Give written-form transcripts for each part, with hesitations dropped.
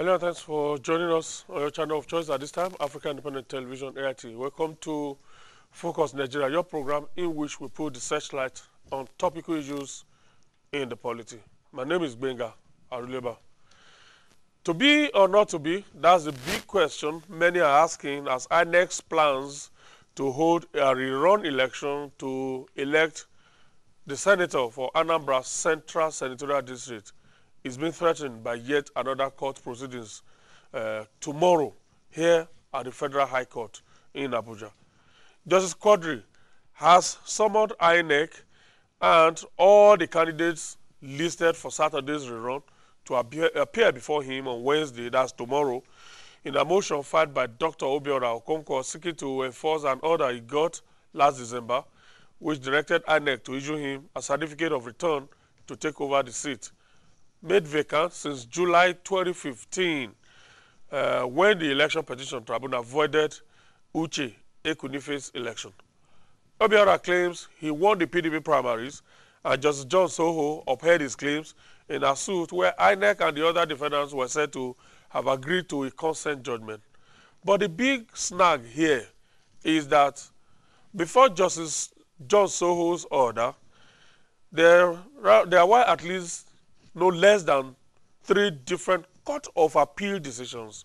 Hello, thanks for joining us on your channel of choice at this time, African Independent Television, AIT. Welcome to Focus Nigeria, your program in which we put the searchlight on topical issues in the polity. My name is Benga Aruleba. To be or not to be, that's the big question many are asking as INEC plans to hold a rerun election to elect the senator for Anambra Central Senatorial District. Is being threatened by yet another court proceedings tomorrow here at the Federal High Court in Abuja. Justice Quadri has summoned INEC and all the candidates listed for Saturday's rerun to appear before him on Wednesday, that's tomorrow, in a motion filed by Dr. Obiora Okonkwo seeking to enforce an order he got last December, which directed INEC to issue him a certificate of return to take over the seat, made vacant since July 2015, when the election petition tribunal voided Uche Ekunife's election. Obiora claims he won the PDP primaries, and Justice John Soho upheld his claims in a suit where INEC and the other defendants were said to have agreed to a consent judgment. But the big snag here is that before Justice John Soho's order, there were at least no less than 3 different Court of Appeal decisions,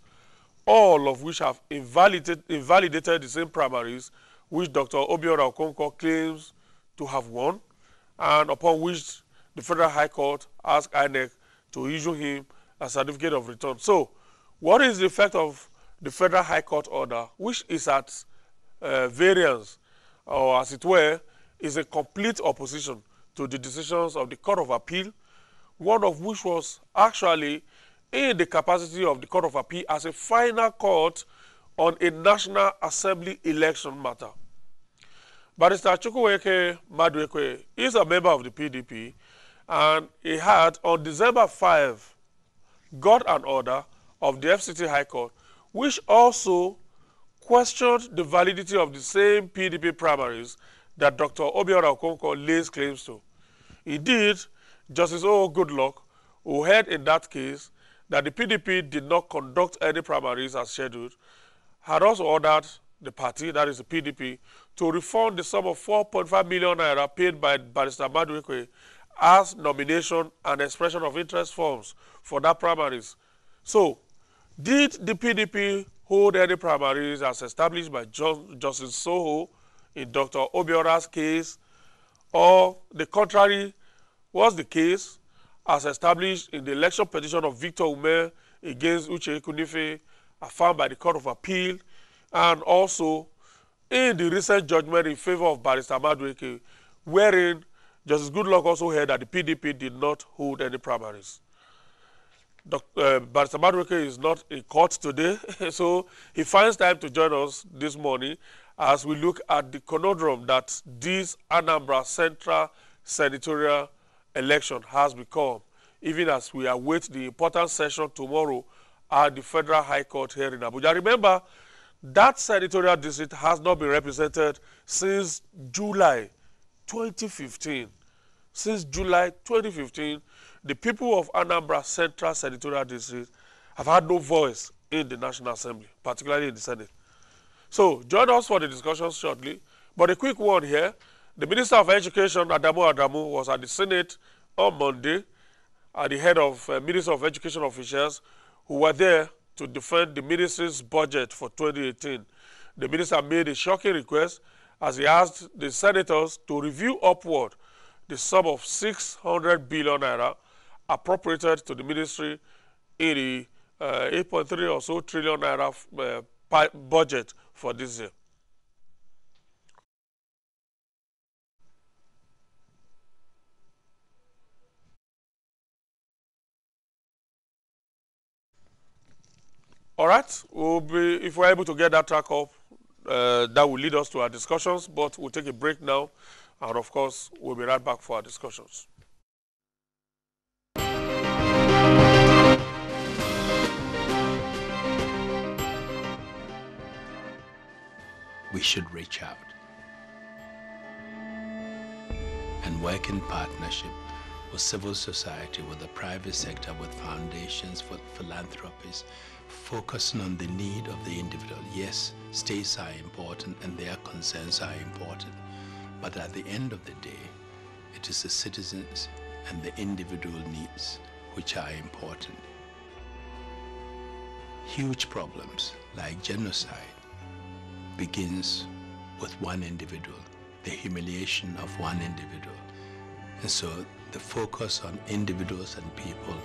all of which have invalidated the same primaries which Dr. Obiora Okonkwo claims to have won, and upon which the Federal High Court asked INEC to issue him a certificate of return. So, what is the effect of the Federal High Court order, which is at variance, or as it were, is a complete opposition to the decisions of the Court of Appeal, one of which was actually in the capacity of the Court of Appeal as a final court on a National Assembly election matter. Barrister CHUKWUEMEKA MADUEKWE is a member of the PDP, and he had, on December 5, got an order of the FCT High Court, which also questioned the validity of the same PDP primaries that Dr. Obiora Okonkwo lays claims to. Indeed, Justice O. Goodluck, who held in that case that the PDP did not conduct any primaries as scheduled, had also ordered the party, that is the PDP, to refund the sum of 4.5 million naira paid by Barrister Maduekwe as nomination and expression of interest forms for that primaries. So, did the PDP hold any primaries as established by Justice Soho in Dr. Obiora's case, or the contrary was the case as established in the election petition of Victor Ume against Uche Ekunife, affirmed by the Court of Appeal, and also in the recent judgment in favor of Barrister Maduekwe, wherein Justice Goodluck also held that the PDP did not hold any primaries. Barrister Maduekwe is not in court today, so he finds time to join us this morning as we look at the conundrum that this Anambra Central Senatorial election has become, even as we await the important session tomorrow at the Federal High Court here in Abuja. Remember, that senatorial district has not been represented since July 2015. Since July 2015, the people of Anambra Central Senatorial District have had no voice in the National Assembly, particularly in the Senate. So, join us for the discussion shortly. But a quick one here. The Minister of Education, Adamu, was at the Senate on Monday at the head of Minister of Education officials who were there to defend the ministry's budget for 2018. The minister made a shocking request as he asked the senators to review upward the sum of 600 billion naira appropriated to the ministry in the 8.3 or so trillion naira budget for this year. All right, if we're able to get that track up, that will lead us to our discussions, but we'll take a break now, and of course, we'll be right back for our discussions. We should reach out and work in partnership with civil society, with the private sector, with foundations, with philanthropies, focusing on the need of the individual. Yes, states are important and their concerns are important, but at the end of the day, it is the citizens and the individual needs which are important. Huge problems like genocide begins with one individual, the humiliation of one individual. And so the focus on individuals and people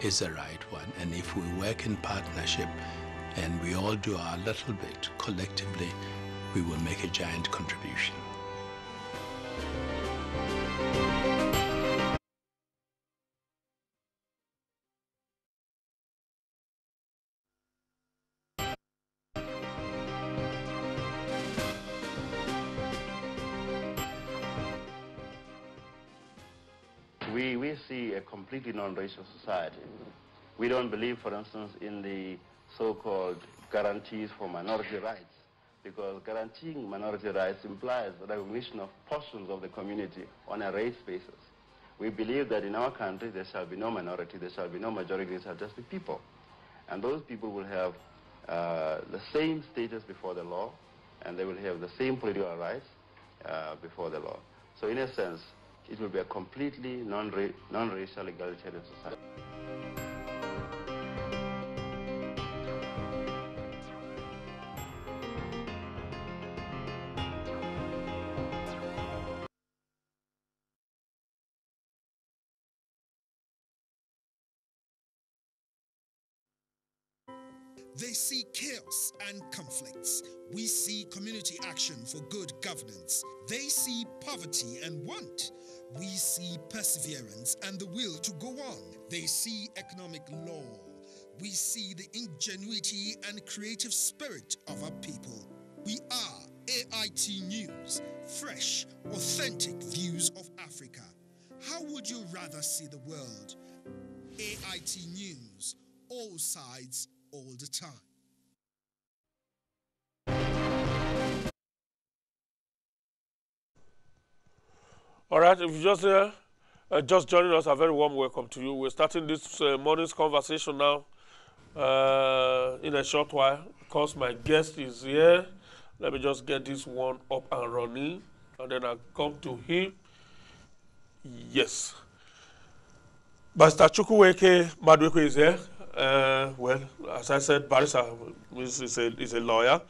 is the right one. And if we work in partnership and we all do our little bit collectively, we will make a giant contribution. We see a completely non-racial society. We don't believe, for instance, in the so-called guarantees for minority rights, because guaranteeing minority rights implies the recognition of portions of the community on a race basis. We believe that in our country there shall be no minority, there shall be no majority, there shall just be people. And those people will have the same status before the law, and they will have the same political rights before the law. So in a sense, it will be a completely non-racial egalitarian society. They see chaos and conflicts. We see community action for good governance. They see poverty and want. We see perseverance and the will to go on. They see economic law. We see the ingenuity and creative spirit of our people. We are AIT News, fresh, authentic views of Africa. How would you rather see the world? AIT News, all sides, all the time. All right, if you just joining us, a very warm welcome to you. We're starting this morning's conversation now in a short while because my guest is here. Let me just get this one up and running, and then I'll come to him. Yes. Mr. CHUKWUEMEKA MADUEKWE is here. Well, as I said, barrister is a lawyer,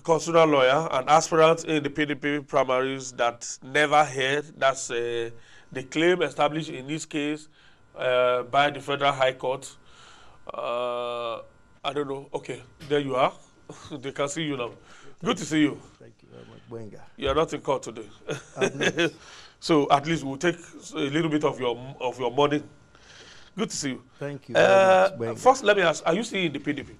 constitutional lawyer, an aspirant in the PDP primaries that never heard. That's the claim established in this case by the Federal High Court. I don't know. Okay, there you are. They can see you now. Good to see you. Thank you very much, Wenga. You are not in court today. So at least we'll take a little bit of your morning. Good to see you. Thank you very much, first, let me ask, are you still in the PDP?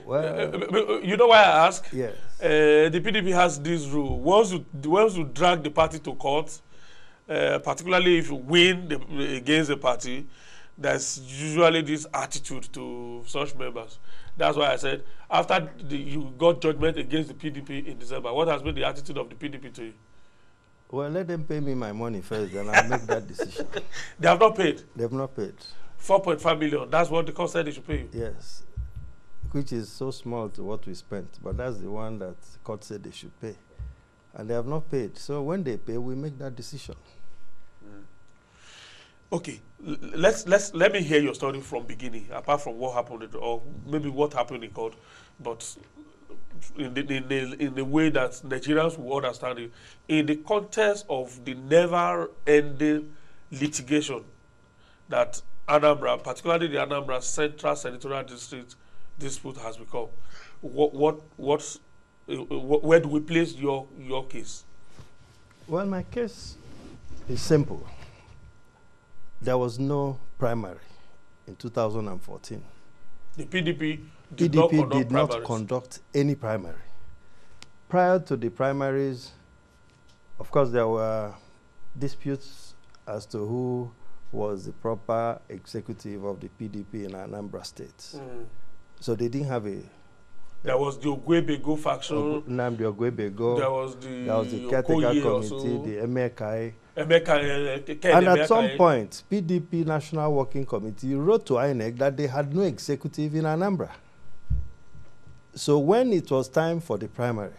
Well, you know why I ask? yes. The PDP has this rule. Once you drag the party to court, particularly if you win against the party, there's usually this attitude to such members. That's why I said, after you got judgment against the PDP in December, what has been the attitude of the PDP to you? Well, let them pay me my money first, and I'll make that decision. They have not paid? They have not paid. 4.5 million, that's what the court said they should pay you? Yes, which is so small to what we spent, but that's the one that the court said they should pay. And they have not paid. So when they pay, we make that decision. Okay, let me hear your story from beginning, apart from what happened, or maybe what happened in court, but in the way that Nigerians will understand it, in the context of the never-ending litigation that Anambra, particularly the Anambra Central Senatorial District dispute has become. Where do we place your case? Well, my case is simple. There was no primary in 2014. The PDP did not conduct any primary. Prior to the primaries, of course, there were disputes as to who was the proper executive of the PDP in Anambra State. So they didn't have a There was the Ogwebego faction. Nnamdi Ogwebego. There was the caretaker committee, the Emekai. And at some point, PDP National Working Committee wrote to INEC that they had no executive in Anambra. So when it was time for the primary,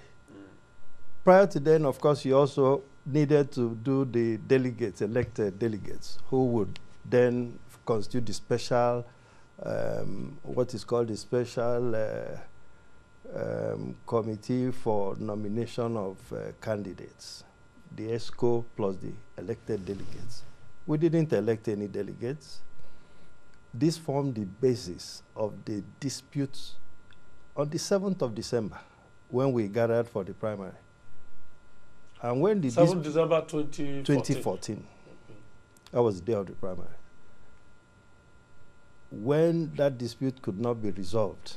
prior to then, of course, you also needed to do the delegates, elected delegates, who would then constitute the special, what is called the special committee for nomination of candidates, the ESCO plus the elected delegates. We didn't elect any delegates. This formed the basis of the disputes on the 7th of December, when we gathered for the primary. And when the 7th December 2014. That was the day of the primary. When that dispute could not be resolved,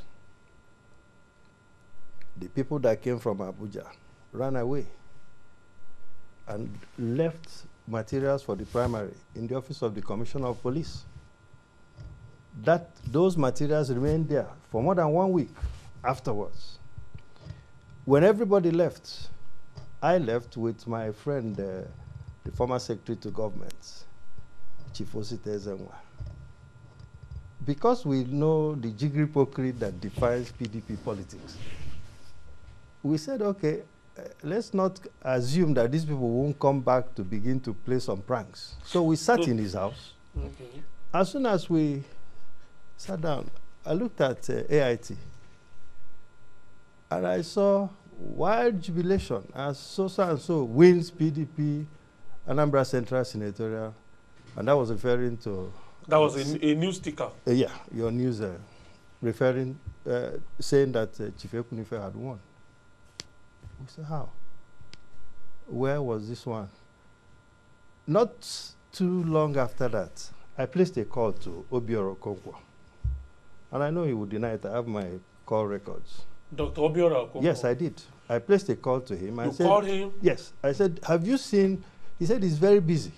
the people that came from Abuja ran away and left materials for the primary in the office of the Commissioner of Police. Those materials remained there for more than 1 week afterwards. When everybody left, I left with my friend, the former Secretary to Government, Chief Osite Ezenwa. Because we know the jiggery-pokery that defines PDP politics, we said, okay, let's not assume that these people won't come back to begin to play some pranks. So we sat in his house. Okay. As soon as we sat down, I looked at AIT, and I saw wild jubilation as so-and-so wins PDP, Anambra Central Senatorial, and that was referring to... That was a news sticker. Yeah, your news referring, saying that Chief Ekunife had won. We said, how? Where was this one? Not too long after that, I placed a call to Obiora Okonkwo. And I know he would deny it. I have my call records. Dr. Obiora Okonkwo? Yes, I did. I placed a call to him. You called him? Yes. I said, have you seen? He said he's very busy,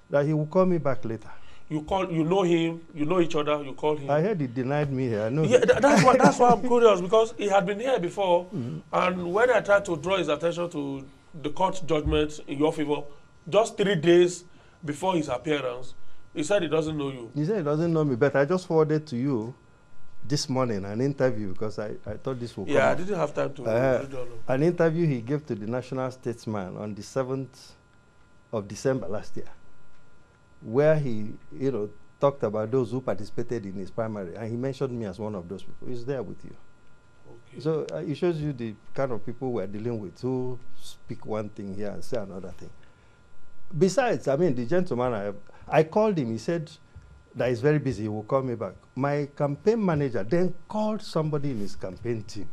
that he will call me back later. You know him, you know each other, you called him. I heard he denied me here. I know. Yeah, that's why I'm curious, because he had been here before, and when I tried to draw his attention to the court judgment in your favor, just 3 days before his appearance, he said he doesn't know you. He said he doesn't know me, but I just forwarded to you this morning an interview, because I thought this would come. Yeah, I didn't have time to read all of it. An interview he gave to the National Statesman on the 7th of December last year, where he, talked about those who participated in his primary, and he mentioned me as one of those people. He's there with you. Okay. So it shows you the kind of people we're dealing with, who speak one thing here and say another thing. Besides, I mean, the gentleman, I called him. He said that he's very busy. He will call me back. My campaign manager then called somebody in his campaign team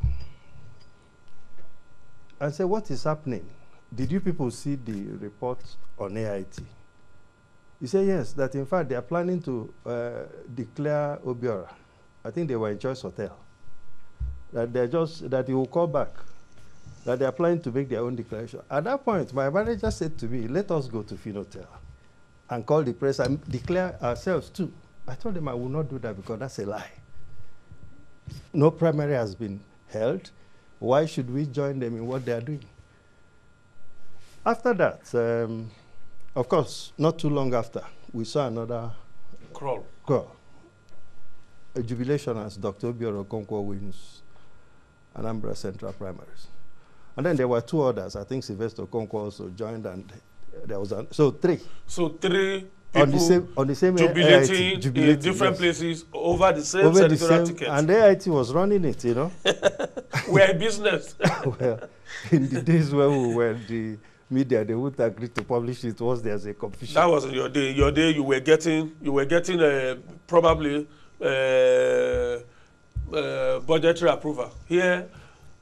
and said, what is happening? Did you people see the report on AIT? He said, yes, that in fact they are planning to declare Obiora. I think they were in Choice Hotel. That he will call back. That they are planning to make their own declaration. At that point, my manager said to me, let us go to Finotel and call the press and declare ourselves too. I told them I will not do that because that's a lie. No primary has been held. Why should we join them in what they are doing? After that, of course, not too long after, we saw another crawl. A jubilation as Dr. Obiora Okonkwo wins Anambra Central primaries. And then there were two others. I think Sylvester Okonkwo also joined, and there was three. So three people on the same jubilating in different places over the same senatorial ticket. And the AIT was running it, We're in business. Well, in the days when we were the media, they would agree to publish it once there's a confusion. That wasn't your day. Your day, you were getting probably budgetary approval. Here,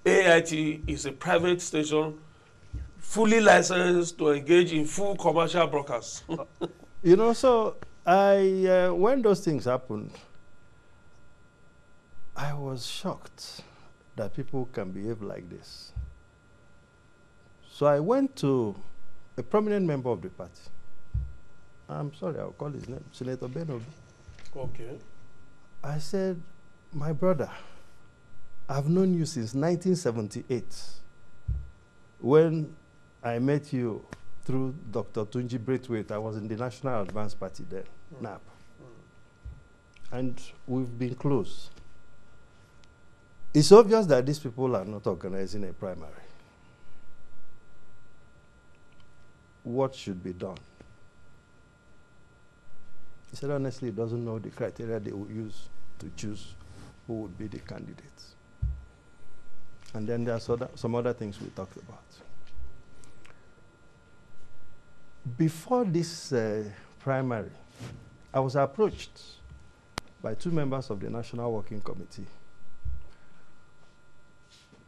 AIT is a private station, fully licensed to engage in full commercial broadcasts. So when those things happened, I was shocked that people can behave like this. So I went to a prominent member of the party. I'm sorry, I'll call his name, Senator Benobi. Okay. I said, my brother, I've known you since 1978, when I met you through Dr. Tunji Braithwaite. I was in the National Advance Party then, NAP. And we've been close. It's obvious that these people are not organizing a primary. What should be done? He said, honestly, he doesn't know the criteria they will use to choose who would be the candidates. And then there are some other things we talked about. Before this primary, I was approached by two members of the National Working Committee,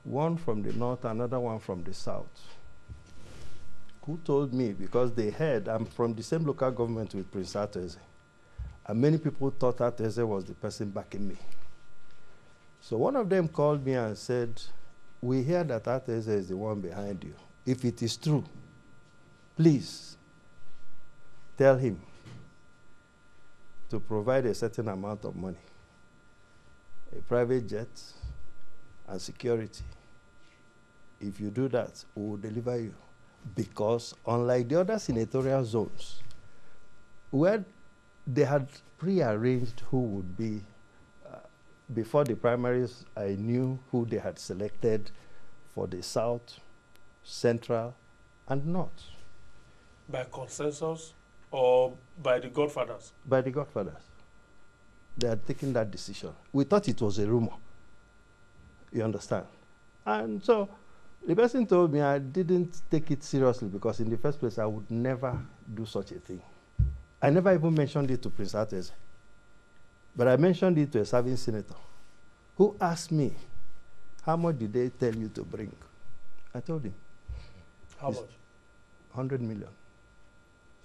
one from the north, another one from the south, who told me, because they heard I'm from the same local government with Prince Ateze, and many people thought Ateze was the person backing me. So one of them called me and said, we hear that Ateze is the one behind you. If it is true, please tell him to provide a certain amount of money, a private jet, and security. If you do that, we will deliver you. Because unlike the other senatorial zones, where they had pre-arranged who would be, before the primaries, I knew who they had selected for the South, Central, and North. By consensus or by the godfathers? By the godfathers. They had taken that decision. We thought it was a rumor. You understand? And so the person told me I didn't take it seriously because in the first place, I would never do such a thing. I never even mentioned it to Prince Ateze. But I mentioned it to a serving senator who asked me, how much did they tell you to bring? I told him. How much? 100 million.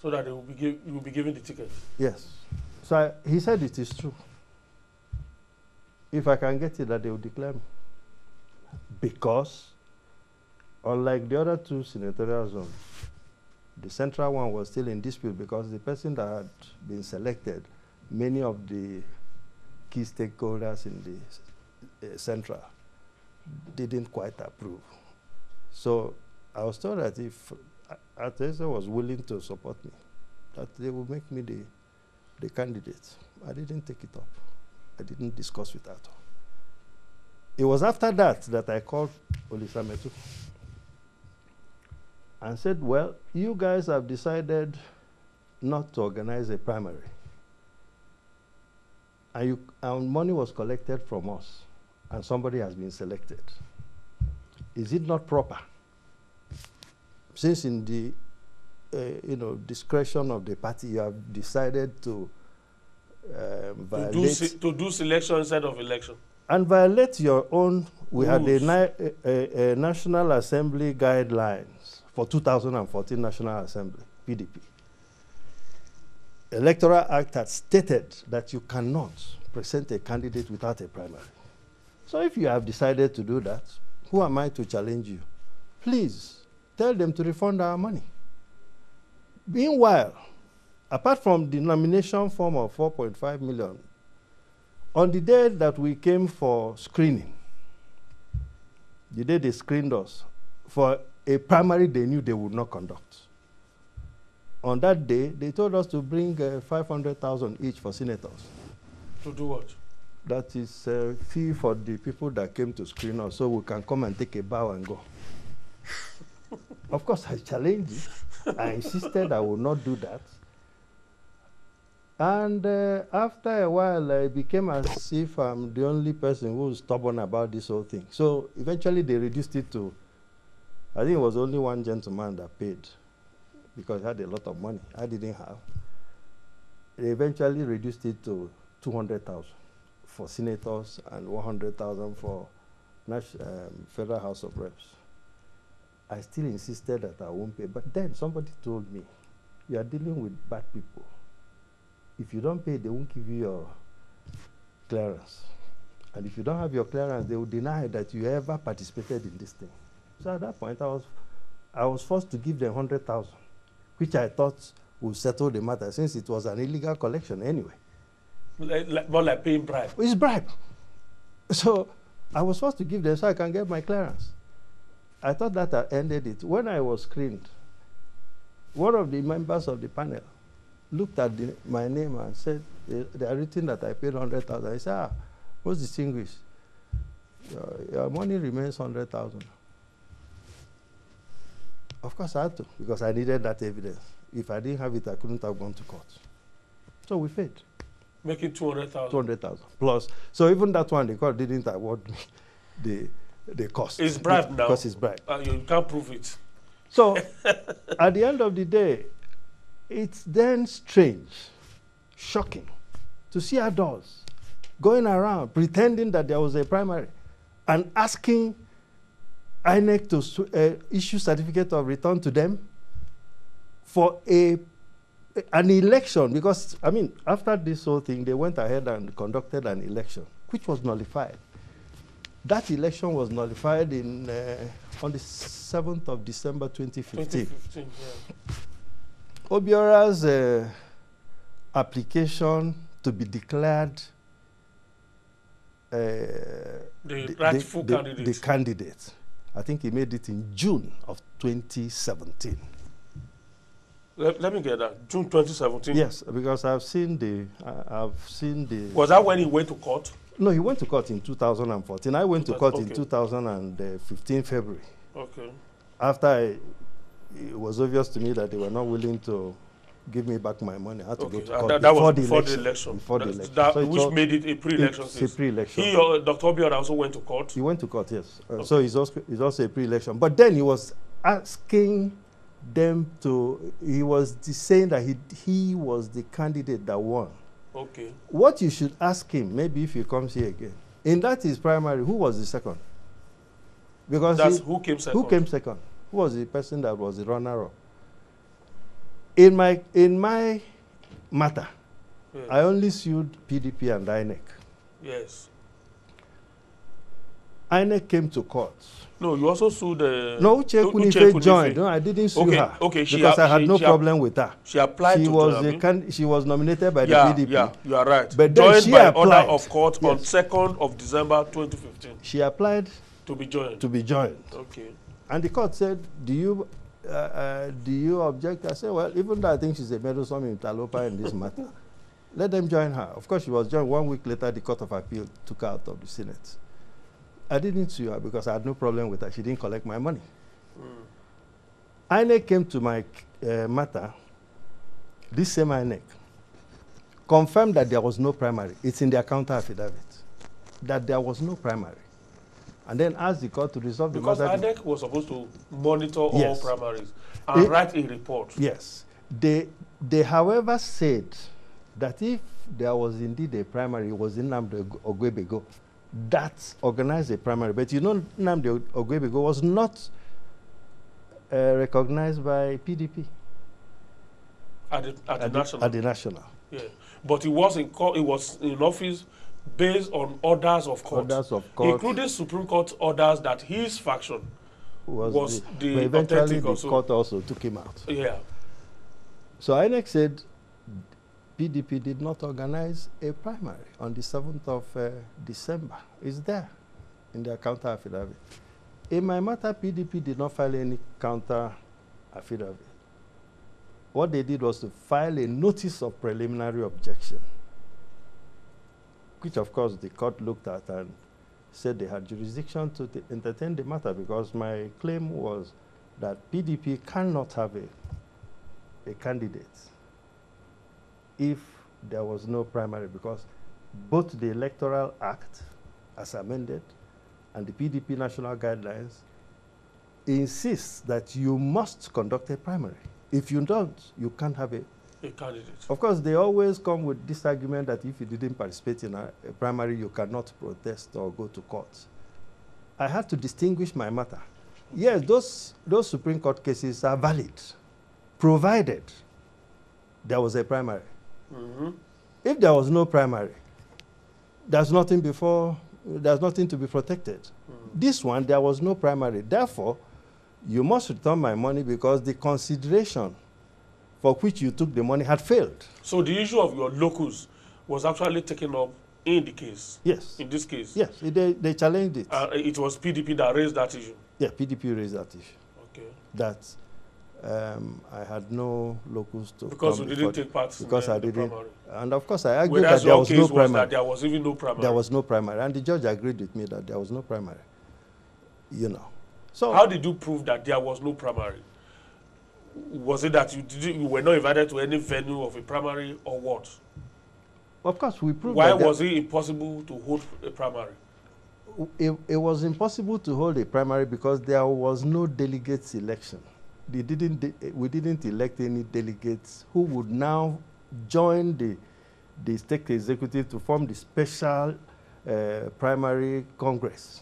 So that they will be you will be given the ticket? Yes. So he said it is true. If I can get it, that they will declare me. Because, unlike the other two senatorial zones, the central one was still in dispute because the person that had been selected, many of the key stakeholders in the central didn't quite approve. So I was told that if Ateze was willing to support me, that they would make me the candidate. I didn't take it up. I didn't discuss with Ato. It was after that that I called Olisametu and said, well, you guys have decided not to organize a primary. And money was collected from us, and somebody has been selected. Is it not proper? Since in the discretion of the party, you have decided to violate... To do selection instead of election. And violate your own... We had a National Assembly guidelines for 2014 National Assembly, PDP. Electoral Act had stated that you cannot present a candidate without a primary. So if you have decided to do that, who am I to challenge you? Please tell them to refund our money. Meanwhile, apart from the nomination form of 4.5 million, on the day that we came for screening, the day they screened us, for a primary they knew they would not conduct. On that day, they told us to bring 500,000 each for senators. To do what? That is a fee for the people that came to screen us, so we can come and take a bow and go. Of course, I challenged it. I insisted I would not do that. And after a while, it became as if I'm the only person who was stubborn about this whole thing. So eventually, they reduced it to, I think it was only one gentleman that paid, because he had a lot of money. I didn't have. They eventually reduced it to 200,000 for senators and 100,000 for Federal House of Reps. I still insisted that I won't pay. But then somebody told me, you are dealing with bad people. If you don't pay, they won't give you your clearance. And if you don't have your clearance, they will deny that you ever participated in this thing. So at that point, I was forced to give them 100,000, which I thought would settle the matter, since it was an illegal collection anyway. More like paying bribe. It's bribe. So I was forced to give them so I can get my clearance. I thought that I ended it. When I was screened, one of the members of the panel looked at my name and said, they are written that I paid 100,000. I said, most distinguished, your money remains 100,000. Of course I had to, because I needed that evidence. If I didn't have it, I couldn't have gone to court. So we paid. Making 200,000. 200,000 plus. So even that one, the court didn't award me the cost. It's bribed now. Because it's bribed. You can't prove it. So at the end of the day, it's then strange, shocking to see adults going around pretending that there was a primary and asking INEC to issue certificate of return to them for an election. Because, I mean, after this whole thing, they went ahead and conducted an election, which was nullified. That election was nullified on the 7th of December 2015. 2015, yeah. Obiora's application to be declared the rightful candidate. The candidate. I think he made it in June of 2017. Let me get that. June 2017? Yes, because I've seen the... Was that when he went to court? No, he went to court in 2014. I went to court in 2015 February. Okay. After it was obvious to me that they were not willing to give me back my money, I had to go to court that was before the election. Before the election. So which made it a pre-election case. It's a pre-election. He, Dr. Obiora, also went to court? He went to court, yes. Okay. So it's also a pre-election. But then he was asking them to... He was saying that he was the candidate that won. Okay. What you should ask him, maybe if he comes here again, in that his primary, who was the second? Because who came second? Who came second? Who was the person that was the runner-up? In my matter, yes. I only sued PDP and INEC. Yes. INEC came to court. No, you also sued No, Uche Kunife joined. No, I didn't sue her. Okay, because I had no problem with her. She applied she was nominated by the PDP. Yeah, you are right. But then joined she by applied. Order of court on 2nd of December 2015. She applied to be joined. To be joined. Okay. And the court said, do you object? I said, well, even though I think she's a meddlesome interloper in this matter, let them join her. Of course, she was joined. 1 week later, the Court of Appeal took her out of the Senate. I didn't sue her because I had no problem with her. She didn't collect my money. INEC came to my matter, this same INEC, confirmed that there was no primary. It's in their counter affidavit, that there was no primary. And then asked the court to resolve the matter. Because INEC was supposed to monitor all primaries and write a report. Yes. They however said that if there was indeed a primary, it was in Nnamdi Ogwebego that organized a primary. But you know, Nnamdi Ogwebego was not recognized by PDP. At the national. Yeah. But he was in court, he was in office based on orders of court. Orders of court. Including Supreme Court orders that his faction was the but eventually authentic the court also took him out. Yeah. So INEC said PDP did not organize a primary on the 7th of December. It's there in their counter affidavit. In my matter, PDP did not file any counter affidavit. What they did was to file a notice of preliminary objection, which of course the court looked at and said they had jurisdiction to entertain the matter, because my claim was that PDP cannot have a candidate if there was no primary, because both the Electoral Act, as amended, and the PDP national guidelines insists that you must conduct a primary. If you don't, you can't have a candidate. Of course, they always come with this argument that if you didn't participate in a primary, you cannot protest or go to court. I had to distinguish my matter. Yes, those Supreme Court cases are valid, provided there was a primary. If there was no primary, there's nothing to be protected. This one, there was no primary. Therefore, you must return my money because the consideration for which you took the money had failed. So the issue of your locus was actually taken up in the case? Yes. In this case? Yes, they challenged it. It was PDP that raised that issue? Yeah, PDP raised that issue. Okay. That I had no locus to because you didn't take part because in I the didn't. primary. And of course I argued Whereas that there was no was primary. That there was even no primary. There was no primary. And the judge agreed with me that there was no primary. You know. So how did you prove that there was no primary? Was it that you were not invited to any venue of a primary or what? Of course we proved Why that was it impossible to hold a primary? It was impossible to hold a primary because there was no delegate selection. We didn't elect any delegates who would now join the state executive to form the special primary congress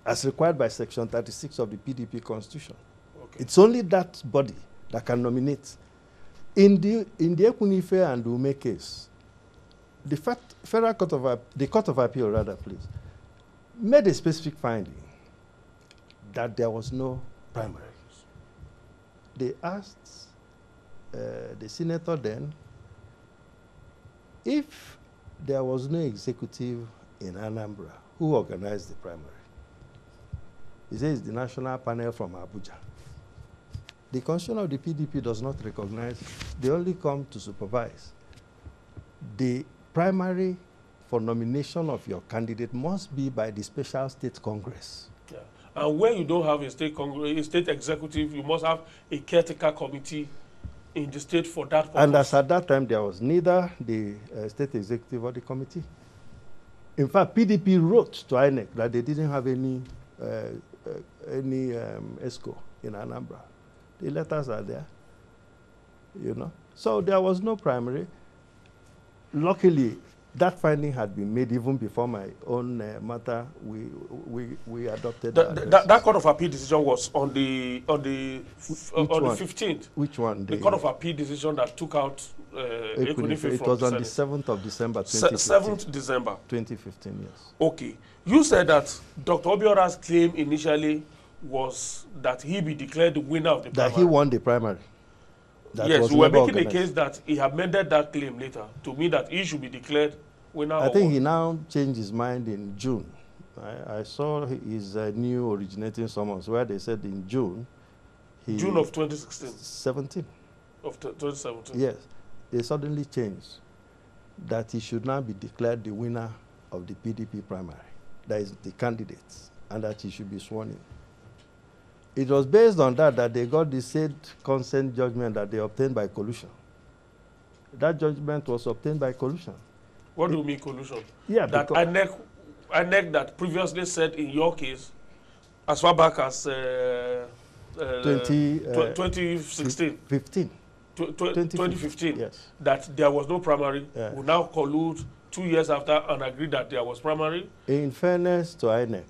as required by section 36 of the PDP constitution. Okay. It's only that body that can nominate. In the Ekwunife and Ume case, the Federal Court of the Court of Appeal, rather, please, made a specific finding that there was no primary. They asked the senator then if there was no executive in Anambra who organized the primary. He says the national panel from Abuja. The constitution of the PDP does not recognize, they only come to supervise. The primary for nomination of your candidate must be by the special state congress. Yeah. And when you don't have a state congress, a state executive, you must have a caretaker committee in the state for that purpose. And as at that time, there was neither the state executive or the committee. In fact, PDP wrote to INEC that they didn't have any ESCO in Anambra. The letters are there, you know. So there was no primary. Luckily, that finding had been made even before my own matter. We adopted that Court of Appeal decision was on the 15th. Which one? The Court of Appeal decision that took out Ekwunife from it was on the 7th of December 2015. 7th December 2015. Yes. Okay. You said that Dr. Obiora's claim initially was that he be declared the winner of the primary. That he won the primary. That yes, we were making a case that he amended that claim later to mean that he should be declared winner. I think he now changed his mind in June. I saw his new originating summons where they said in June. June of 2016. 17. Of 2017. Yes. They suddenly changed that he should now be declared the winner of the PDP primary. That is the candidate, and that he should be sworn in. It was based on that they got the said consent judgment that they obtained by collusion. That judgment was obtained by collusion. What do you mean collusion? Yeah, that INEC that previously said in your case, as far back as 2016. 2015, yes. That there was no primary, will now collude 2 years after and agree that there was primary. In fairness to INEC,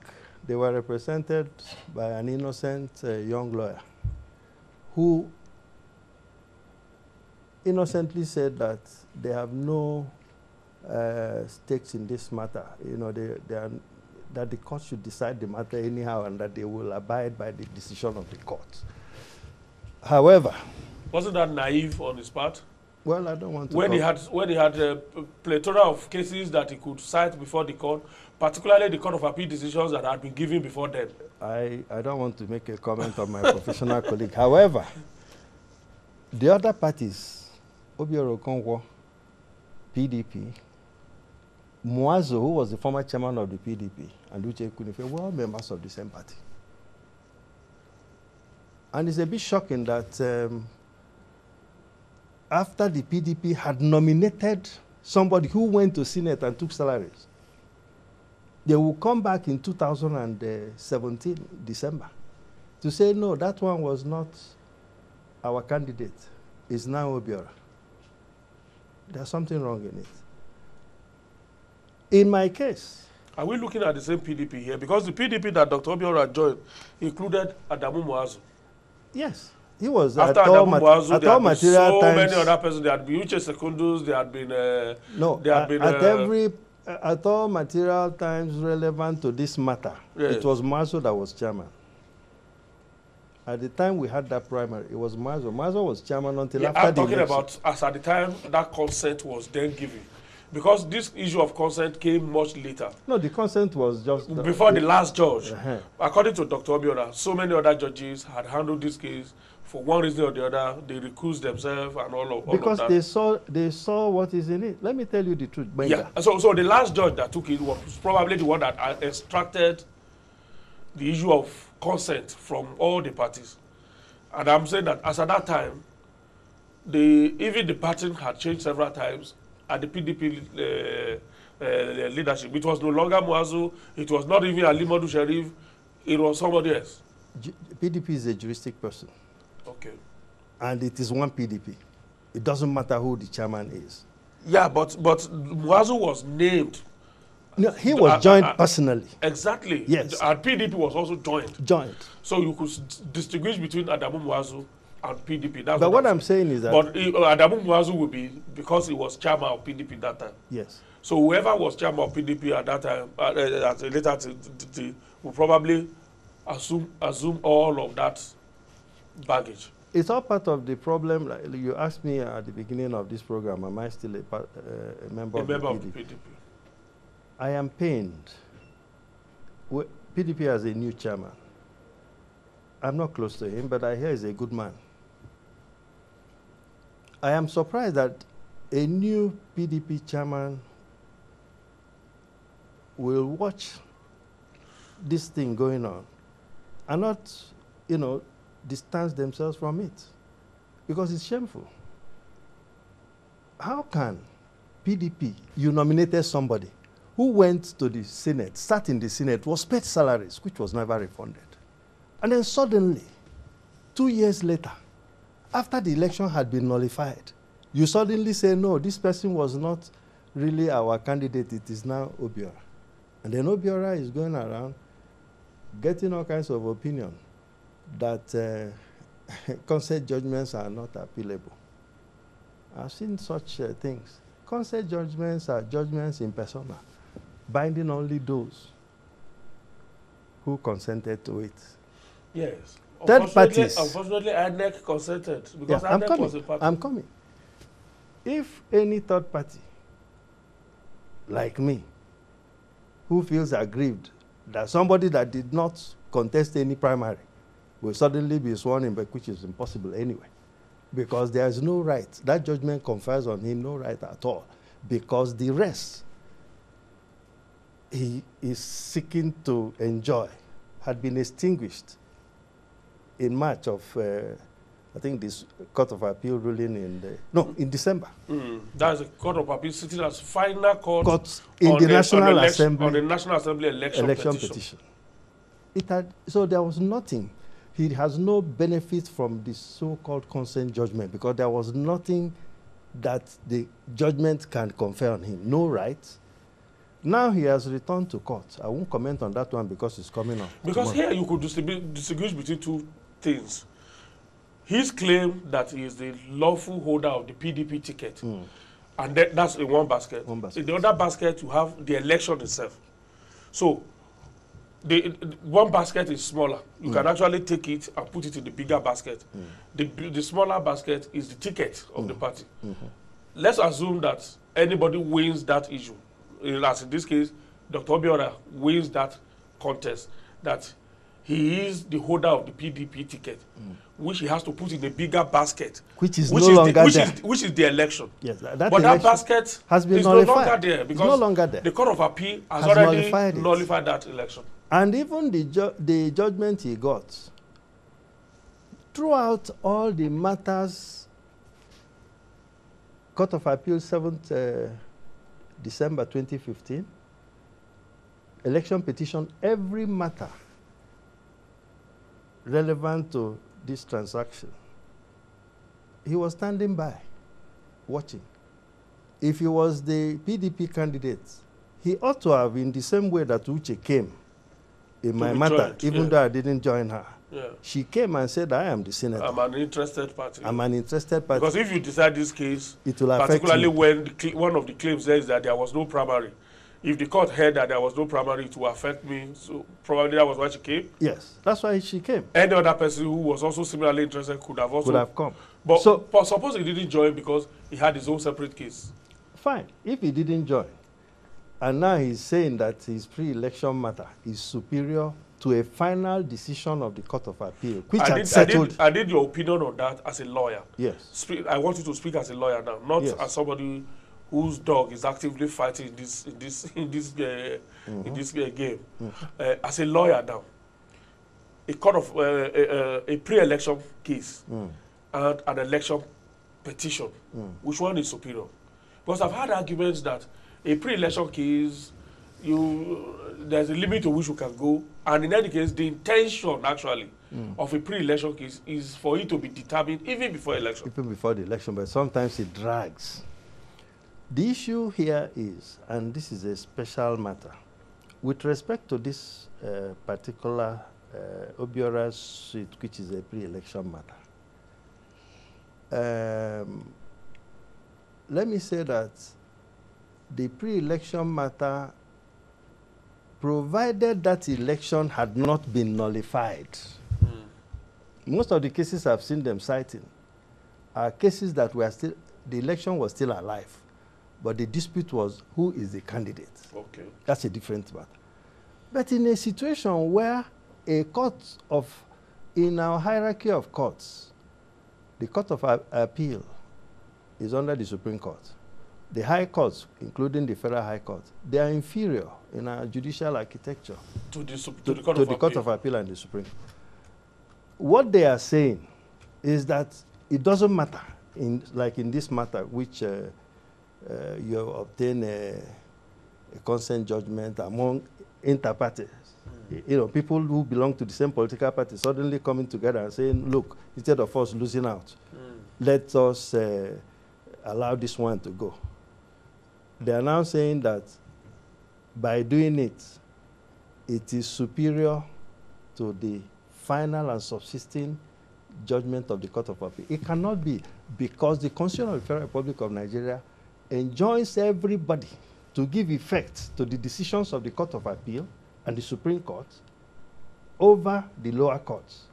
they were represented by an innocent young lawyer who innocently said that they have no stakes in this matter. You know, that the court should decide the matter anyhow and that they will abide by the decision of the court. However, wasn't that naive on his part? Well, I don't want to. When he had a plethora of cases that he could cite before the court, particularly the Court of Appeal decisions that had been given before then. I don't want to make a comment on my professional colleague. However, the other parties, Obiora Okonkwo, PDP, Muazo, who was the former chairman of the PDP, and Uche Ekwunife, were all members of the same party. And it's a bit shocking that after the PDP had nominated somebody who went to Senate and took salaries, they will come back in 2017, December, to say, no, that one was not our candidate. It's now Obiora. There's something wrong in it. In my case... Are we looking at the same PDP here? Because the PDP that Dr. Obiora joined included Adamu Muazu. Yes. He was after Adamu Muazu, there had been so times, many other persons. There had been Uche Secondus, there had been... at all material times relevant to this matter, yes. It was Muazu that was chairman. At the time we had that primary, it was Muazu. Muazu was chairman until after the election. I'm talking about as at the time that consent was then given. because this issue of consent came much later. No, the consent was just... before the last judge. According to Dr. Obiora, so many other judges had handled this case for one reason or the other. They recused themselves and all of because that. they saw what is in it. Let me tell you the truth. Benga. Yeah, so the last judge that took it was probably the one that extracted the issue of consent from all the parties. And I'm saying that as at that time, even the pattern had changed several times at the PDP leadership. It was no longer Muazu, it was not even Ali Modu Sharif, it was somebody else. PDP is a juristic person. Okay. And it is one PDP. It doesn't matter who the chairman is. Yeah, but Muazu was named. No, he was joined personally. Exactly. Yes. And PDP was also joined. Joined. So you could distinguish between Adamu Muazu and PDP. That's but what I'm saying is that... But Adamu Muazu will be, because he was chairman of PDP that time. Yes. So whoever was chairman of PDP at that time, at a later will probably assume all of that baggage. It's all part of the problem. Like you asked me at the beginning of this program, am I still a member of the PDP? I am pained. PDP has a new chairman. I'm not close to him, but I hear he's a good man. I am surprised that a new PDP chairman will watch this thing going on and not, distance themselves from it, because it's shameful. How can PDP, you nominated somebody who went to the Senate, sat in the Senate, was paid salaries, which was never refunded. And then suddenly, 2 years later, after the election had been nullified, you suddenly say, no, this person was not really our candidate, it is now Obiora. And then Obiora is going around getting all kinds of opinion that consent judgments are not appealable. I've seen such things. Consent judgments are judgments in persona, binding only those who consented to it. Yes. Third parties. Unfortunately, INEC consented because INEC was a party. I'm coming. If any third party, like me, who feels aggrieved that somebody that did not contest any primary will suddenly be sworn in, but which is impossible anyway, because there is no right. That judgment confers on him no right at all, because the rest he is seeking to enjoy had been extinguished in March of, I think, this Court of Appeal ruling in December. That's the Court of Appeal sitting as final court in the National Assembly. On the National Assembly election petition. So there was nothing. He has no benefit from the so-called consent judgment, because there was nothing that the judgment can confer on him. No rights. Now he has returned to court. I won't comment on that one because it's coming up. Because here you could distinguish between two things. His claim that he is the lawful holder of the PDP ticket, and that's in one basket. In the other basket, you have the election itself. So the one basket is smaller. You can actually take it and put it in the bigger basket. The smaller basket is the ticket of the party. Let's assume that anybody wins that issue. As in this case, Dr. Obiora wins that contest, that he is the holder of the PDP ticket, which he has to put in a bigger basket, which is no longer there. Which is the election. Yes, but that basket has been nullified. No longer there because it's no longer there. The Court of Appeal has already nullified that election. And even the judgment he got, throughout all the matters, Court of Appeal 7th December 2015, election petition, every matter relevant to this transaction, he was standing by, watching. If he was the PDP candidate, he ought to have, in the same way that Uche came in my matter, even though I didn't join her. She came and said, I am the senator. I'm an interested party. I'm an interested party. Because if you decide this case, it will affect particularly when one of the claims says that there was no primary, if the court heard that there was no primary, it will affect me. So probably that was why she came. Yes, that's why she came. Any other person who was also similarly interested could have also come. But suppose he didn't join because he had his own separate case. Fine. If he didn't join, and now he's saying that his pre-election matter is superior to a final decision of the Court of Appeal, which had settled. I need your opinion on that as a lawyer. Yes. I want you to speak as a lawyer now, not as somebody whose dog is actively fighting in this game. As a lawyer now, a court of a pre-election case and an election petition, which one is superior? Because I've had arguments that a pre-election case, there's a limit to which you can go, and in any case, the intention actually of a pre-election case is for it to be determined even before election. Even before the election, but sometimes it drags. The issue here is, and this is a special matter, with respect to this particular Obiora's suit, which is a pre-election matter. Let me say that the pre-election matter, provided that election had not been nullified, most of the cases I've seen them citing are cases that were still, the election was still alive, but the dispute was who is the candidate. Okay. That's a different matter. But in a situation where a court of, in our hierarchy of courts, the Court of Appeal is under the Supreme Court. The high courts, including the Federal High Court, they are inferior in our judicial architecture to the Court of Appeal and the Supreme Court. What they are saying is that it doesn't matter, like in this matter, which you obtain a consent judgment among inter-parties. You know, people who belong to the same political party suddenly coming together and saying, look, instead of us losing out, let us allow this one to go. They are now saying that by doing it, it is superior to the final and subsisting judgment of the Court of Appeal. It cannot be, because the Constitution of the Federal Republic of Nigeria enjoins everybody to give effect to the decisions of the Court of Appeal and the Supreme Court over the lower courts.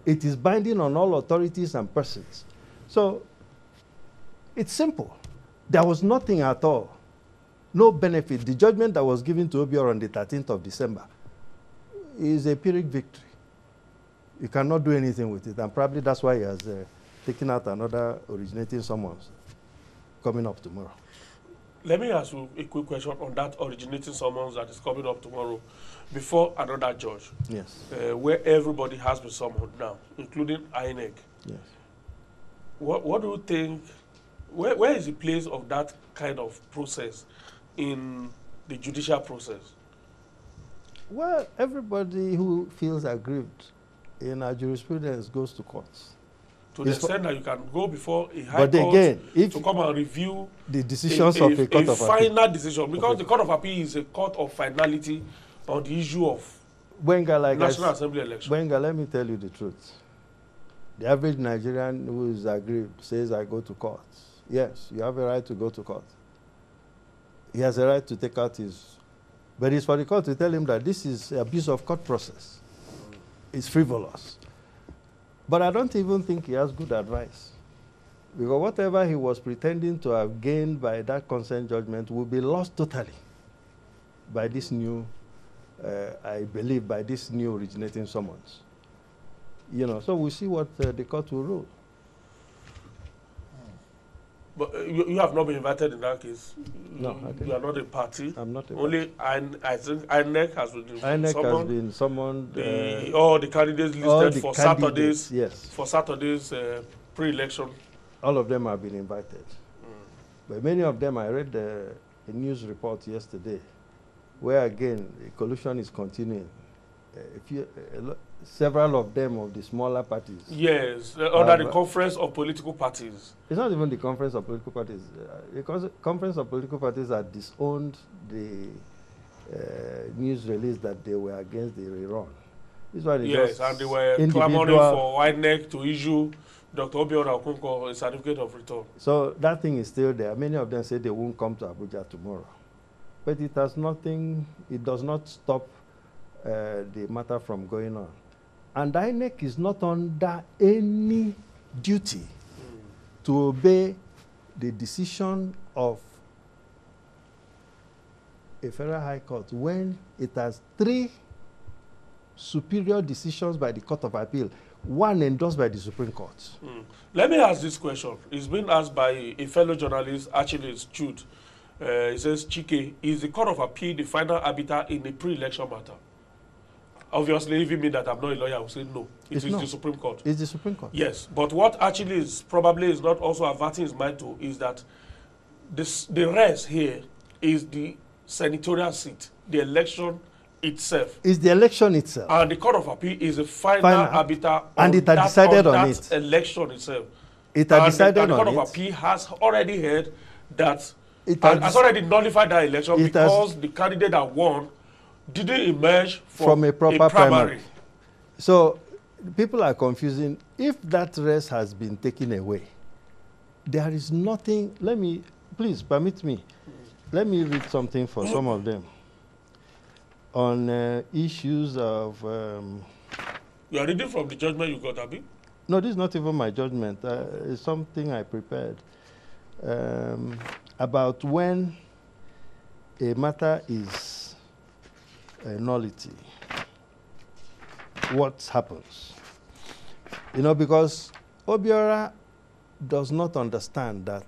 It is binding on all authorities and persons. So it's simple. There was nothing at all, no benefit. The judgment that was given to Obiora on the 13th of December is a Pyrrhic victory. You cannot do anything with it, and probably that's why he has taken out another originating summons coming up tomorrow. Let me ask you a quick question on that originating summons that is coming up tomorrow before another judge. Yes. Where everybody has been summoned now, including INEC. Yes. What do you think, where is the place of that kind of process in the judicial process? Well, everybody who feels aggrieved in our jurisprudence goes to courts. To the extent that you can go before a high court to come and review the decisions of a court of appeal. A final decision, because the Court of Appeal is a court of finality on the issue of National Assembly election. Wenga, let me tell you the truth. The average Nigerian who is aggrieved says, I go to court. Yes, you have a right to go to court. He has a right to take out his... But it's for the court to tell him that this is abuse of court process. It's frivolous. But I don't even think he has good advice. Because whatever he was pretending to have gained by that consent judgment will be lost totally by this new, I believe, by this new originating summons. You know, so we'll see what the court will rule. But you have not been invited in that case. No, I didn't. You are not a party. I'm not a Only party. I think INEC has been summoned. INEC has been summoned. All the candidates listed for Saturdays. Yes. For Saturdays pre-election. All of them have been invited. But many of them, I read a news report yesterday, where again the collusion is continuing. Several of them of the smaller parties. Yes, under the Conference of Political Parties. It's not even the Conference of Political Parties. The Conference of Political Parties had disowned the news release that they were against the rerun. Yes, and they were clamoring for INEC to issue Dr. Obiora Okonkwo a certificate of return. So that thing is still there. Many of them say they won't come to Abuja tomorrow. But it has nothing, it does not stop the matter from going on. And INEC is not under any duty to obey the decision of a federal high court when it has 3 superior decisions by the Court of Appeal, 1 endorsed by the Supreme Court? Let me ask this question. It's been asked by a fellow journalist, actually it's Jude. He says, Chike, is the Court of Appeal the final arbiter in a pre-election matter? Obviously, if you mean that I'm not a lawyer, I will say no. It is the Supreme Court. It's the Supreme Court. Yes, but what actually is probably is not also averting his mind to is that the rest here is the senatorial seat, the election itself. It's the election itself. And the Court of Appeal is a final arbiter and it has decided on that election itself. It has decided on it. And the Court of Appeal has already heard that it has already nullified that election because the candidate that won didn't emerge from a proper primary. So people are confusing. If that rest has been taken away, there is nothing. Please permit me. Let me read something for some of them on issues of. You are reading from the judgment you got, Abi? No, this is not even my judgment. It's something I prepared about when a matter is a nullity. What happens? You know, because Obiora does not understand that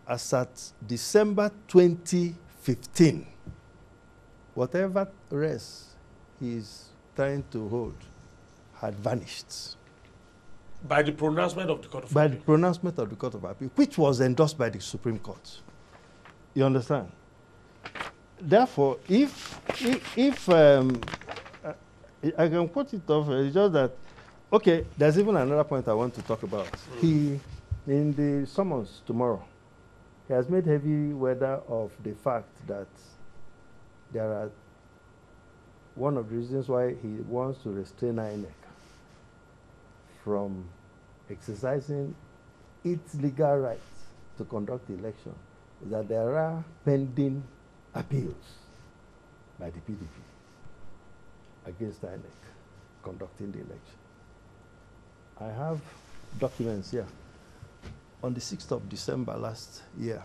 as at December 2015, whatever rest he is trying to hold had vanished. By the pronouncement of the Court of Appeal. By the pronouncement of the Court of Appeal, which was endorsed by the Supreme Court. You understand? Therefore, if I can quote it off, it's just that, okay, there's even another point I want to talk about. He, in the summons tomorrow, he has made heavy weather of the fact that there are one of the reasons why he wants to restrain INEC from exercising its legal rights to conduct the election is that there are pending appeals by the PDP against INEC conducting the election. I have documents here. On the 6th of December last year,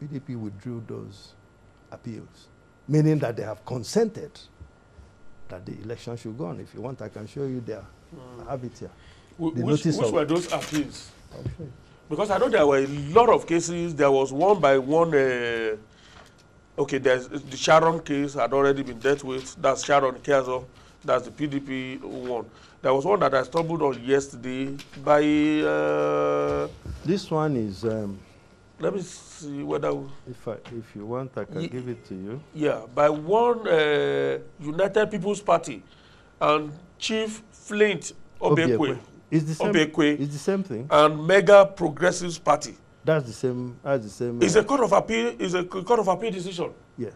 PDP withdrew those appeals, meaning that they have consented that the election should go on. If you want, I can show you there. I have it here. Which were those appeals? I'll show you. Because I know there were a lot of cases. There was one by one. Okay, there's the Sharon case had already been dealt with. That's Sharon Keazo. That's the PDP one. There was one that I stumbled on yesterday by. This one is. Let me see whether. If you want, I can give it to you. Yeah, by one United People's Party and Chief Flint Obekwe. It's the same. Obekwe. It's the same thing. And Mega Progressives Party. That's the same. That's the same. It's a Court of Appeal. It's a Court of Appeal decision. Yes.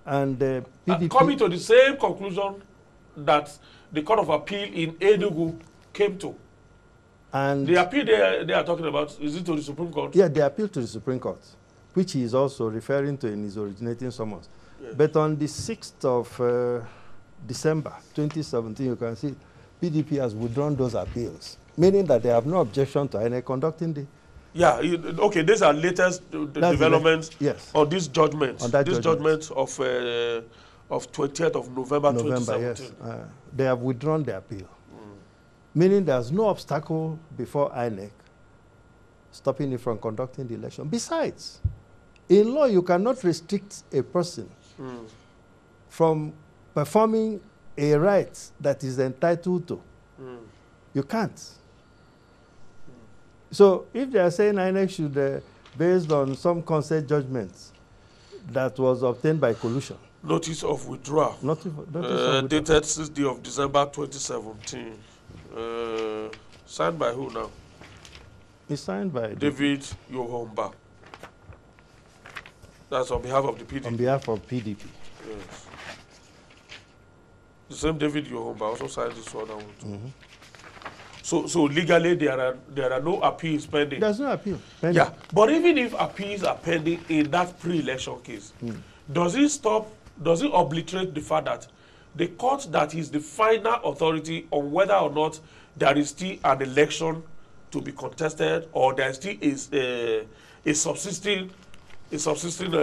And PDP coming to the same conclusion that the Court of Appeal in Enugu came to. And the appeal they are talking about, is it to the Supreme Court? Yeah, they appeal to the Supreme Court, which he is also referring to in his originating summons. Yes. But on the 6th of December 2017, you can see PDP has withdrawn those appeals, meaning that they have no objection to INEC conducting the. Yeah, okay, these are latest developments on this judgment. On that judgment of 20th of November 2017. Yes. They have withdrawn the appeal. Meaning there's no obstacle before INEC stopping it from conducting the election. Besides, in law, you cannot restrict a person from performing a right that is entitled to. You can't. So if they are saying INEC should, based on some consent judgments that was obtained by collusion. Notice of withdrawal. Dated 6th day of December 2017. Signed by who now? It's signed by David Yohomba. That's on behalf of the PDP. On behalf of PDP. Yes. The same David Yohomba also signed this other one too. So legally there are no appeals pending. There's no appeal pending. Yeah, but even if appeals are pending in that pre-election case, does it obliterate the fact that the court that is the final authority on whether or not there is still an election to be contested or there still is a subsisting subsisting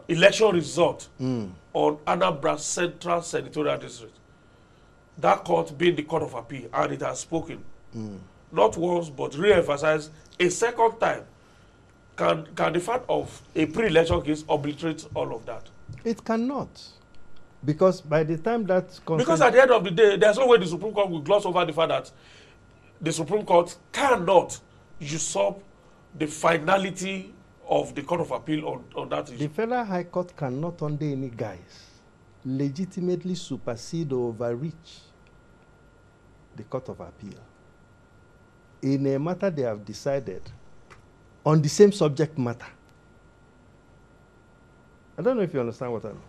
election result on Anambra Central Senatorial District. That court being the Court of Appeal, and it has spoken. Not once, but re-emphasized a second time. Can the fact of a pre-election case obliterate all of that? It cannot. Because by the time that... Because at the end of the day, there's no way the Supreme Court will gloss over the fact that the Supreme Court cannot usurp the finality of the Court of Appeal on that issue. The Federal High Court cannot, under any guise, legitimately supersede or overreach the Court of Appeal in a matter they have decided on the same subject matter. I don't know if you understand what I mean.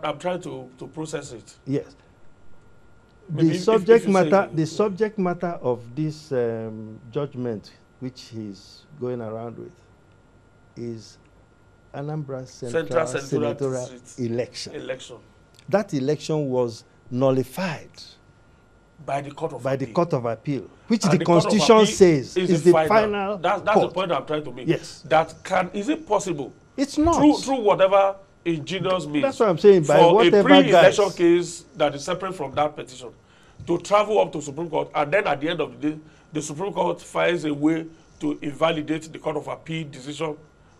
I'm trying to process it. Yes. Maybe the subject matter of this judgment, which he's going around with, is Anambra Central Senatorial election. That election was nullified by the Court of Appeal, which the Constitution says is the final. That's the point I'm trying to make. Yes. Is it possible? It's not. Through whatever ingenious means. That's what I'm saying. By for whatever a pre-election case that is separate from that petition, to travel up to Supreme Court, and then at the end of the day, the Supreme Court finds a way to invalidate the Court of Appeal decision,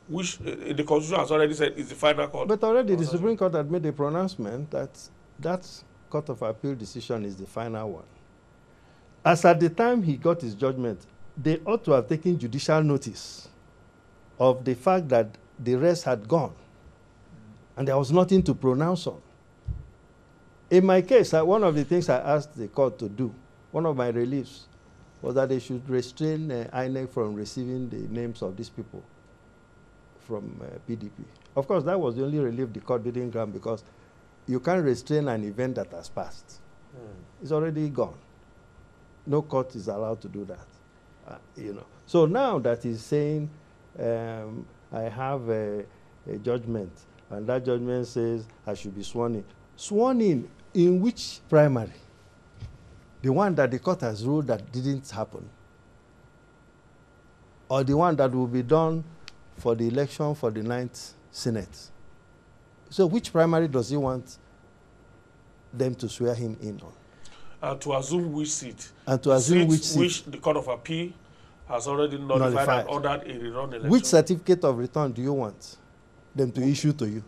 which the Constitution has already said is the final court. But already the Supreme Court had made a pronouncement that that Court of Appeal decision is the final one. As at the time he got his judgment, they ought to have taken judicial notice of the fact that the rest had gone, and there was nothing to pronounce on. In my case, one of the things I asked the court to do, one of my reliefs, was that they should restrain INEC from receiving the names of these people from PDP. Of course, that was the only relief the court didn't grant, because you can't restrain an event that has passed. It's already gone. No court is allowed to do that. So now that he's saying, I have a judgment, and that judgment says I should be sworn in. Sworn in which primary? The one that the court has ruled that didn't happen? Or the one that will be done for the election for the 9th Senate? So which primary does he want them to swear him in on? And to assume which seat? And to assume which seat? Which the Court of Appeal has already nullified and ordered a rerun election. Which certificate of return do you want them to issue to you?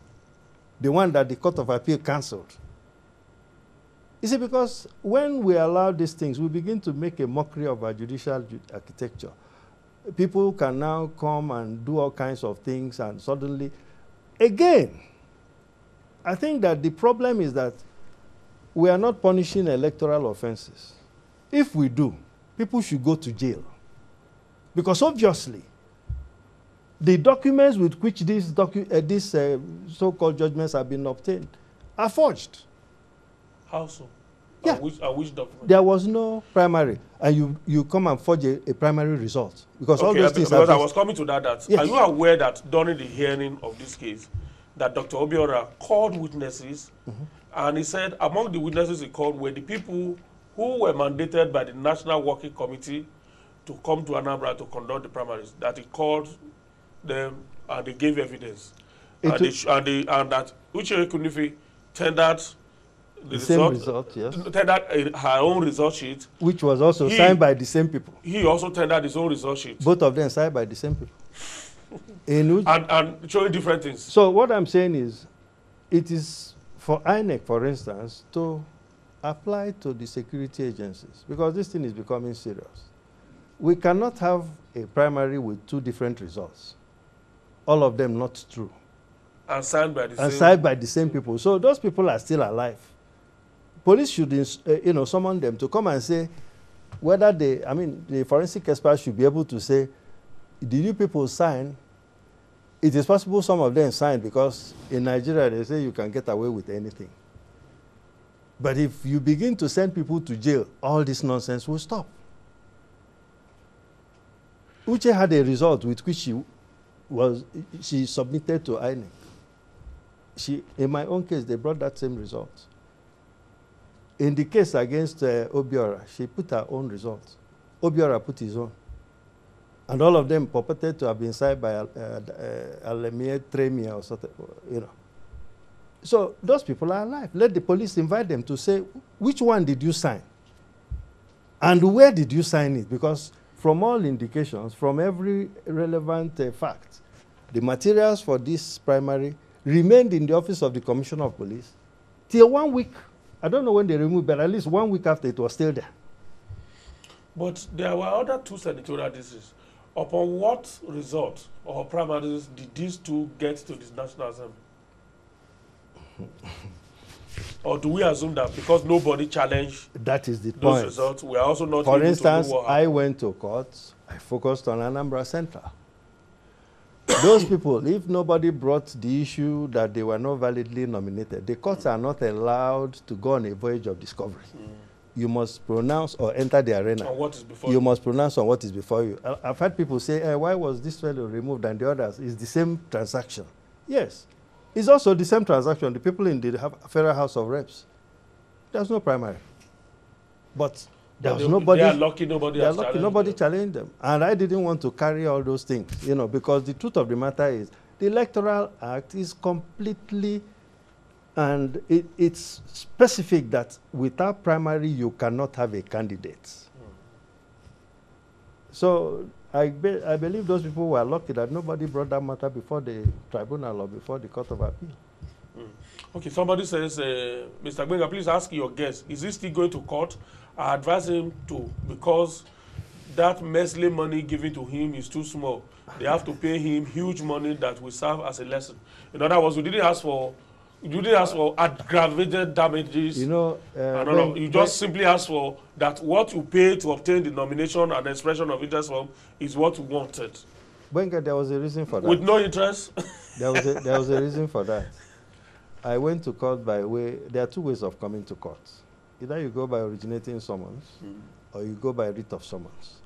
The one that the Court of Appeal cancelled. You see, because when we allow these things, we begin to make a mockery of our judicial architecture. People can now come and do all kinds of things, and suddenly, again, I think that the problem is that we are not punishing electoral offenses. If we do, people should go to jail. Because obviously, the documents with which these so-called judgments have been obtained are forged. How so? Yeah. Which document? There was no primary, and you come and forge a primary result. Because all those things because I was coming to that. Yes. Are you aware that during the hearing of this case, that Dr. Obiora called witnesses, and he said among the witnesses he called were the people who were mandated by the National Working Committee to come to Anambra to conduct the primaries, that he called them and they gave evidence. And that Uche Kunifi tendered the same result, yes. Tendered her own result sheet. Which was also signed by the same people. He also tendered his own result sheet. Both of them signed by the same people. and showing different things. So what I'm saying is, it is for INEC, for instance, to apply to the security agencies, because this thing is becoming serious. We cannot have a primary with 2 different results, all of them not true. And signed by the same people. So those people are still alive. Police should, summon them to come and say whether the forensic experts should be able to say, did you people sign? It is possible some of them signed, because in Nigeria they say you can get away with anything. But if you begin to send people to jail, all this nonsense will stop. Uche had a result with which she submitted to INEC. In my own case, they brought that same result. In the case against Obiora, she put her own result. Obiora put his own. And all of them purported to have been signed by Alemie Tremia or something, you know. So those people are alive. Let the police invite them to say, which one did you sign? And where did you sign it? Because from all indications, from every relevant fact, the materials for this primary remained in the office of the Commissioner of Police till 1 week. I don't know when they removed, but at least 1 week after it was still there. But there were other two senatorial districts. Upon what result or primaries did these two get to the National Assembly? Or do we assume that because nobody challenged that is the those point. results, we are also not For able instance, to know what I went to court, I focused on Anambra Central. Those people, if nobody brought the issue that they were not validly nominated, the courts are not allowed to go on a voyage of discovery. You must pronounce or enter the arena. on what is before You must pronounce on what is before you. I've had people say, why was this fellow removed and the others? It's the same transaction. Yes. It's also the same transaction. The people in the Federal House of Reps, there's no primary. But there was nobody. They are lucky nobody challenged them. And I didn't want to carry all those things, you know, because the truth of the matter is the Electoral Act is completely, and it's specific that without primary you cannot have a candidate. So I believe those people were lucky that nobody brought that matter before the tribunal or before the Court of Appeal. Okay, somebody says, Mr. Gbenga, please ask your guest, is he still going to court? I advise him to, because that measly money given to him is too small. They have to pay him huge money that will serve as a lesson. In other words, you didn't ask for aggravated damages. You know, you just simply ask for that what you pay to obtain the nomination and expression of interest from is what you wanted. Benga, there was a reason for that. With no interest? there was a reason for that. I went to court by way, there are two ways of coming to court. Either you go by originating summons or you go by writ of summons.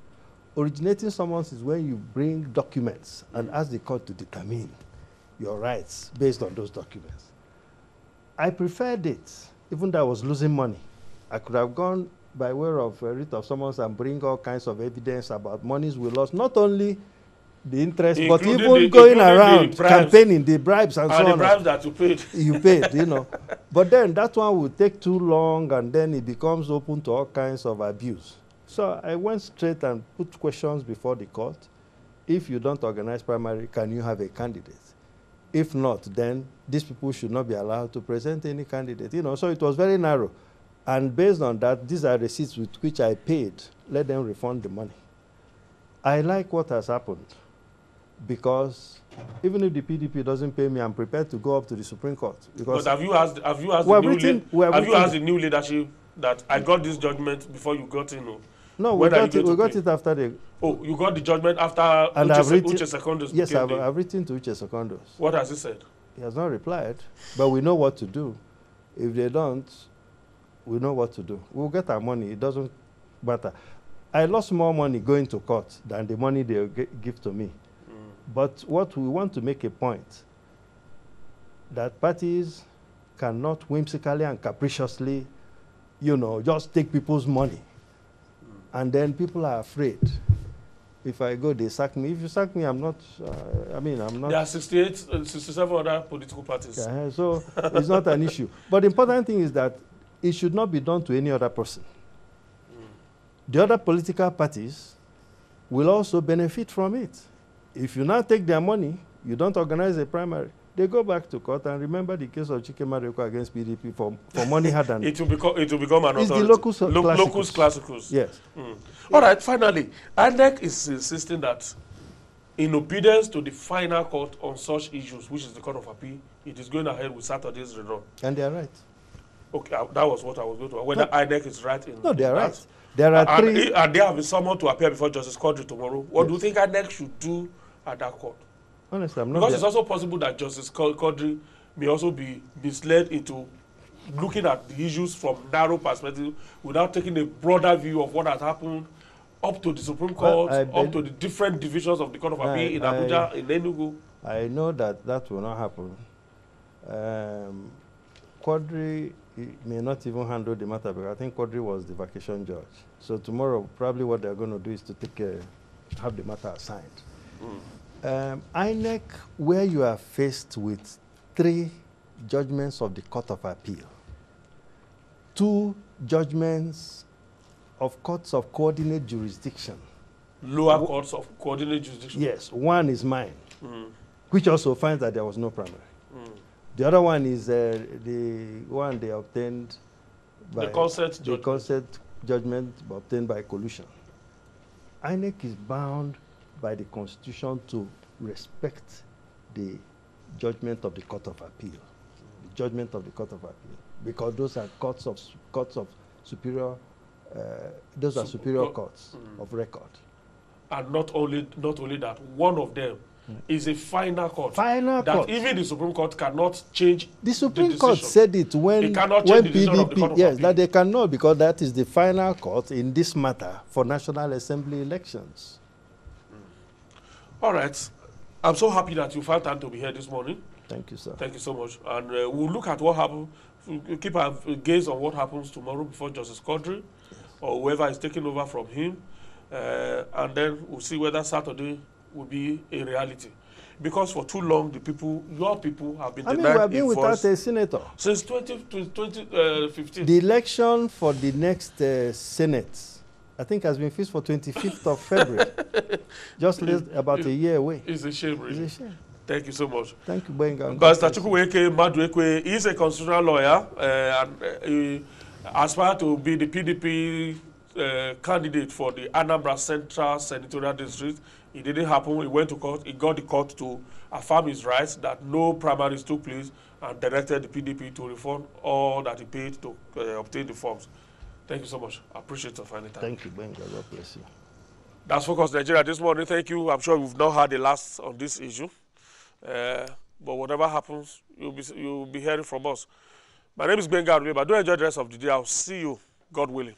Originating summons is when you bring documents and ask the court to determine your rights based on those documents. I preferred it, even though I was losing money. I could have gone by way of a writ of summons and bring all kinds of evidence about monies we lost, not only the interest, but even going around campaigning, the bribes and so on. And the bribes that you paid. You paid, you know. But then that one will take too long and then it becomes open to all kinds of abuse. So I went straight and put questions before the court. If you don't organize primary, can you have a candidate? If not, then these people should not be allowed to present any candidate. You know, so it was very narrow. And based on that, these are receipts with which I paid. Let them refund the money. I like what has happened because even if the PDP doesn't pay me, I'm prepared to go up to the Supreme Court. Because but have you asked the new leadership that I got this judgment before you got in? No, we got it after the... Oh, you got the judgment after Uche Secondus? Yes, I've written to Uche Secondus. What has he said? He has not replied, but we know what to do. If they don't, we know what to do. We'll get our money. It doesn't matter. I lost more money going to court than the money they give to me. But what we want to make a point, that parties cannot whimsically and capriciously, you know, just take people's money. And then people are afraid. If I go, they sack me. If you sack me, I'm not, I'm not. There are 67 other political parties. Yeah, so it's not an issue. But the important thing is that it should not be done to any other person. The other political parties will also benefit from it. If you now take their money, you don't organize a primary, they go back to court and remember the case of CHUKWUEMEKA against PDP for money hard and... it will become an it's authority. The locus classicus. Yes. All right, finally, INEC is insisting that in obedience to the final court on such issues, which is the Court of Appeal, it is going ahead with Saturday's rerun. And they are right. Okay, that was what I was going to... Whether INEC is right in... No, they are right. There are three... And they have been summoned to appear before Justice Quadri tomorrow. What do you think INEC should do at that court? Honestly, I'm not... Because it's also possible that Justice Quadri may also be misled into looking at the issues from narrow perspective without taking a broader view of what has happened up to the Supreme Court, up to the different divisions of the Court of Appeal in Abuja, in Enugu. I know that that will not happen. Quadri may not even handle the matter because I think Quadri was the vacation judge. So tomorrow, probably what they're going to do is to take have the matter assigned. INEC, where you are faced with 3 judgments of the Court of Appeal, 2 judgments of courts of coordinate jurisdiction. Lower courts of coordinate jurisdiction? Yes, one is mine, which also finds that there was no primary. The other one is the one they obtained by the consent judgment obtained by collusion. INEC is bound by the Constitution to respect the judgment of the Court of Appeal, the judgment of the Court of Appeal, because those are courts of superior, those are superior courts of record. And not only that, one of them is a final court. Final that court. Even the Supreme Court cannot change. The Supreme Court said it when PDP, yes, that they cannot, because that is the final court in this matter for National Assembly elections. All right. I'm so happy that you found time to be here this morning. Thank you, sir. Thank you so much. And we'll look at what happens. We'll keep our gaze on what happens tomorrow before Justice Quadri or whoever is taking over from him. And then we'll see whether Saturday will be a reality. Because for too long, your people have been denied. We have been without a senator. Since 2015. The election for the next Senate, I think, has been fixed for 25th of February. Just about a year away. It's a shame, really. It's a shame. Thank you so much. Thank you, Benga. Mr. MADUEKWE is a constitutional lawyer and he aspired to be the PDP candidate for the Anambra Central Senatorial District. It didn't happen. He went to court. He got the court to affirm his rights that no primaries took place and directed the PDP to refund all that he paid to obtain the forms. Thank you so much. I appreciate your finding time. Thank you, Benga. God bless you. That's Focus Nigeria this morning. Thank you. I'm sure we've not had the last on this issue. But whatever happens, you'll be hearing from us. My name is Benga. Do enjoy the rest of the day. I'll see you, God willing.